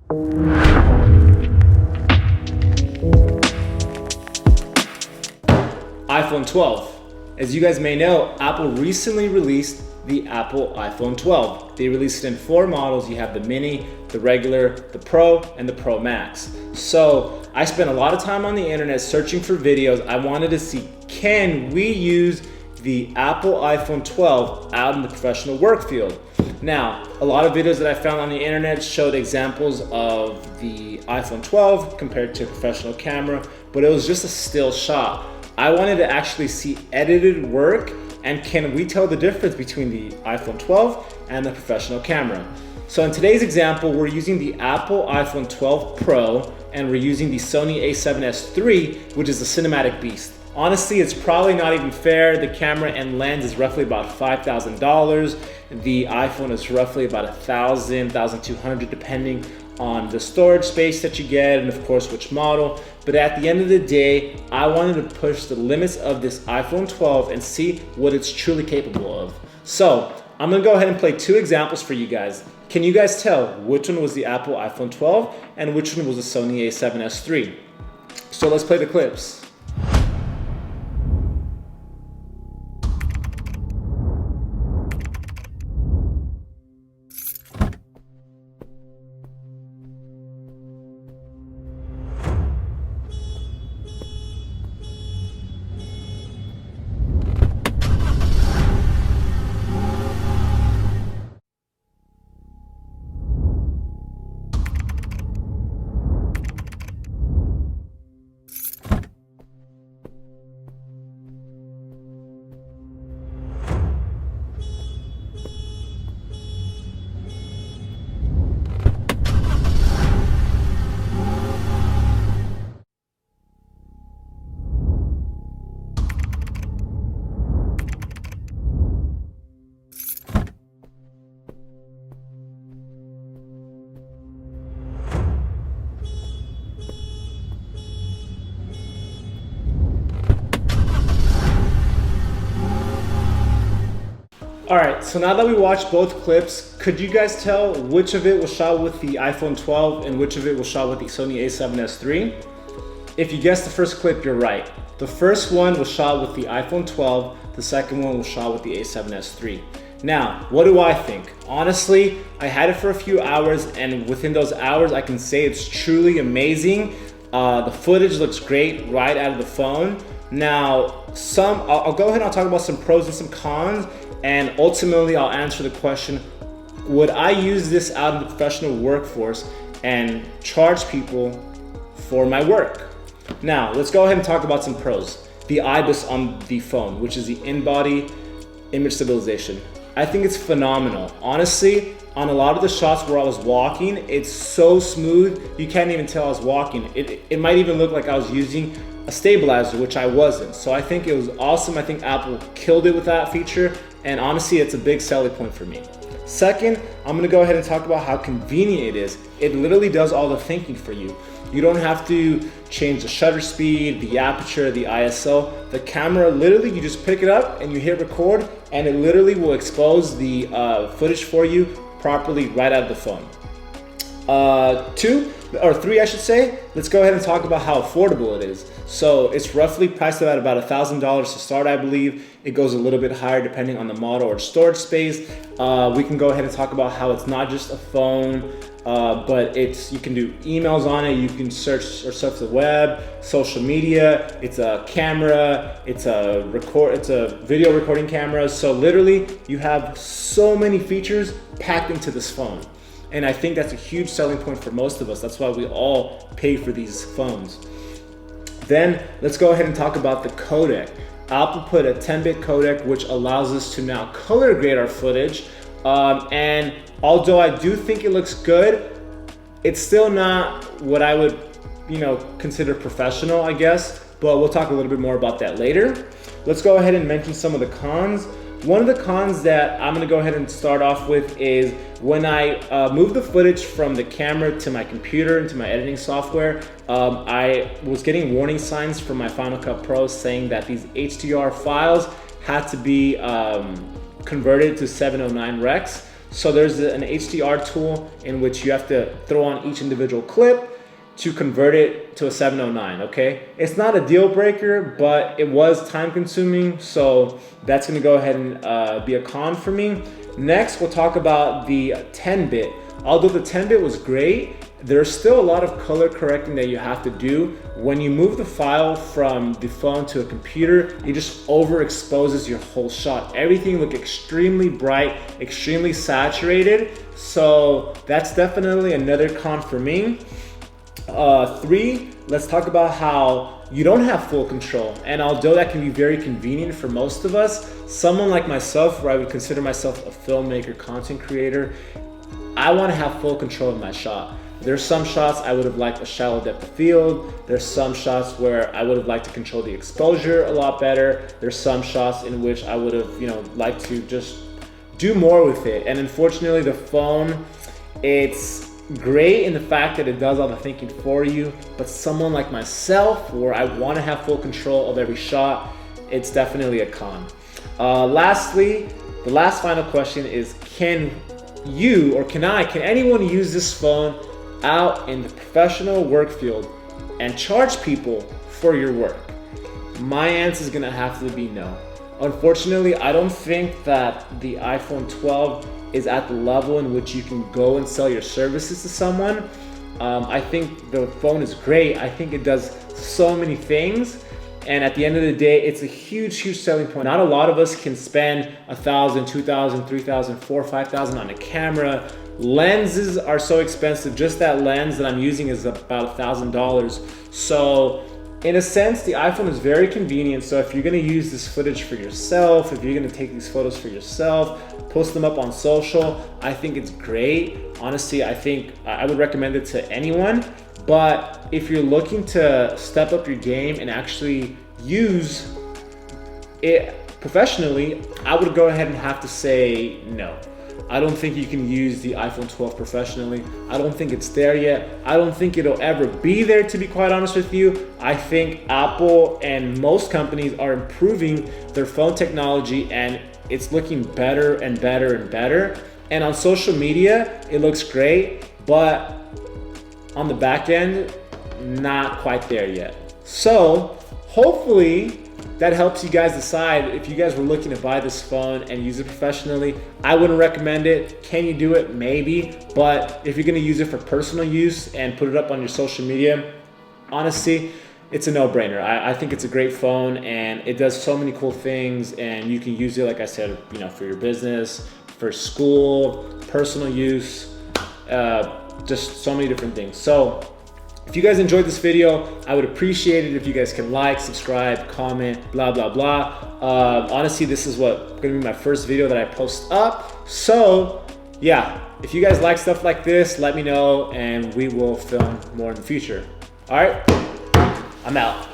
iPhone 12. As you guys may know, Apple recently released the Apple iPhone 12. They released it in 4 models. You have the mini, the regular, the Pro, and the Pro Max. So I spent a lot of time on the internet searching for videos. I wanted to see, can we use the Apple iPhone 12 out in the professional work field? Now, a lot of videos that I found on the internet showed examples of the iPhone 12 compared to a professional camera, but it was just a still shot. I wanted to actually see edited work, and can we tell the difference between the iPhone 12 and the professional camera? So in today's example, we're using the Apple iPhone 12 Pro, and we're using the Sony a7S III, which is a cinematic beast. Honestly, it's probably not even fair. The camera and lens is roughly about $5,000. The iPhone is roughly about $1,000, $1,200, depending on the storage space that you get and of course which model. But at the end of the day, I wanted to push the limits of this iPhone 12 and see what it's truly capable of. So I'm gonna go ahead and play 2 examples for you guys. Can you guys tell which one was the Apple iPhone 12 and which one was the Sony a7S III? So let's play the clips. All right, so now that we watched both clips, could you guys tell which of it was shot with the iPhone 12 and which of it was shot with the Sony a7S III? If you guessed the first clip, you're right. The first one was shot with the iPhone 12, the second one was shot with the a7S III. Now, what do I think? Honestly, I had it for a few hours, and within those hours, I can say it's truly amazing. The footage looks great right out of the phone. Now, I'll go ahead and I'll talk about some pros and some cons, and ultimately I'll answer the question, would I use this out in the professional workforce and charge people for my work? Now, let's go ahead and talk about some pros. The IBIS on the phone, which is the in-body image stabilization. I think it's phenomenal. Honestly, on a lot of the shots where I was walking, it's so smooth, you can't even tell I was walking. It might even look like I was using a stabilizer, which I wasn't. So I think it was awesome. I think Apple killed it with that feature, and honestly, it's a big selling point for me. Second, I'm gonna go ahead and talk about how convenient it is. It literally does all the thinking for you. You don't have to change the shutter speed, the aperture, the ISO. The camera, literally, you just pick it up and you hit record, and it literally will expose the footage for you properly right out of the phone. 3, I should say, let's go ahead and talk about how affordable it is. So it's roughly priced at about $1,000 to start, I believe. It goes a little bit higher depending on the model or storage space. We can go ahead and talk about how it's not just a phone, but you can do emails on it, you can search or surf the web, social media, it's a camera, it's a video recording camera. So literally you have so many features packed into this phone. And I think that's a huge selling point for most of us. That's why we all pay for these phones. Then let's go ahead and talk about the codec. Apple put a 10-bit codec, which allows us to now color grade our footage. And although I do think it looks good, it's still not what I would, consider professional, I guess. But we'll talk a little bit more about that later. Let's go ahead and mention some of the cons. One of the cons that I'm gonna go ahead and start off with is when I move the footage from the camera to my computer into my editing software, I was getting warning signs from my Final Cut Pro saying that these HDR files had to be converted to 709 recs. So there's an HDR tool in which you have to throw on each individual clip to convert it to a 709, okay? It's not a deal breaker, but it was time consuming, so that's gonna go ahead and be a con for me. Next, we'll talk about the 10-bit. Although the 10-bit was great, there's still a lot of color correcting that you have to do. When you move the file from the phone to a computer, it just overexposes your whole shot. Everything looked extremely bright, extremely saturated. So that's definitely another con for me. 3, let's talk about how you don't have full control. And although that can be very convenient for most of us, someone like myself, where I would consider myself a filmmaker, content creator, I want to have full control of my shot. There's some shots I would have liked a shallow depth of field. There's some shots where I would have liked to control the exposure a lot better. There's some shots in which I would have, liked to just do more with it. And unfortunately, the phone, it's great in the fact that it does all the thinking for you, but someone like myself, where I want to have full control of every shot, it's definitely a con. Lastly, the last final question is, can anyone use this phone out in the professional work field and charge people for your work? My answer is gonna have to be no. Unfortunately, I don't think that the iPhone 12 is at the level in which you can go and sell your services to someone. I think the phone is great. I think it does so many things. And at the end of the day, it's a huge, huge selling point. Not a lot of us can spend $1,000, $2,000, $3,000, $4,000, $5,000 on a camera. Lenses are so expensive. Just that lens that I'm using is about $1,000. So in a sense, the iPhone is very convenient. So if you're gonna use this footage for yourself, if you're gonna take these photos for yourself, post them up on social, I think it's great. Honestly, I think I would recommend it to anyone. But if you're looking to step up your game and actually use it professionally, I would go ahead and have to say no. I don't think you can use the iPhone 12 professionally. I don't think it's there yet. I don't think it'll ever be there, to be quite honest with you. I think Apple and most companies are improving their phone technology, and it's looking better and better and better. And on social media, it looks great, but on the back end, not quite there yet. So hopefully that helps you guys decide if you guys were looking to buy this phone and use it professionally. I wouldn't recommend it. Can you do it? Maybe. But if you're gonna use it for personal use and put it up on your social media, honestly, it's a no-brainer. I think it's a great phone, and it does so many cool things, and you can use it, like I said, for your business, for school, personal use, just so many different things. So if you guys enjoyed this video, I would appreciate it if you guys can like, subscribe, comment, blah, blah, blah. Honestly, this is gonna be my first video that I post up. So yeah, if you guys like stuff like this, let me know and we will film more in the future. All right, I'm out.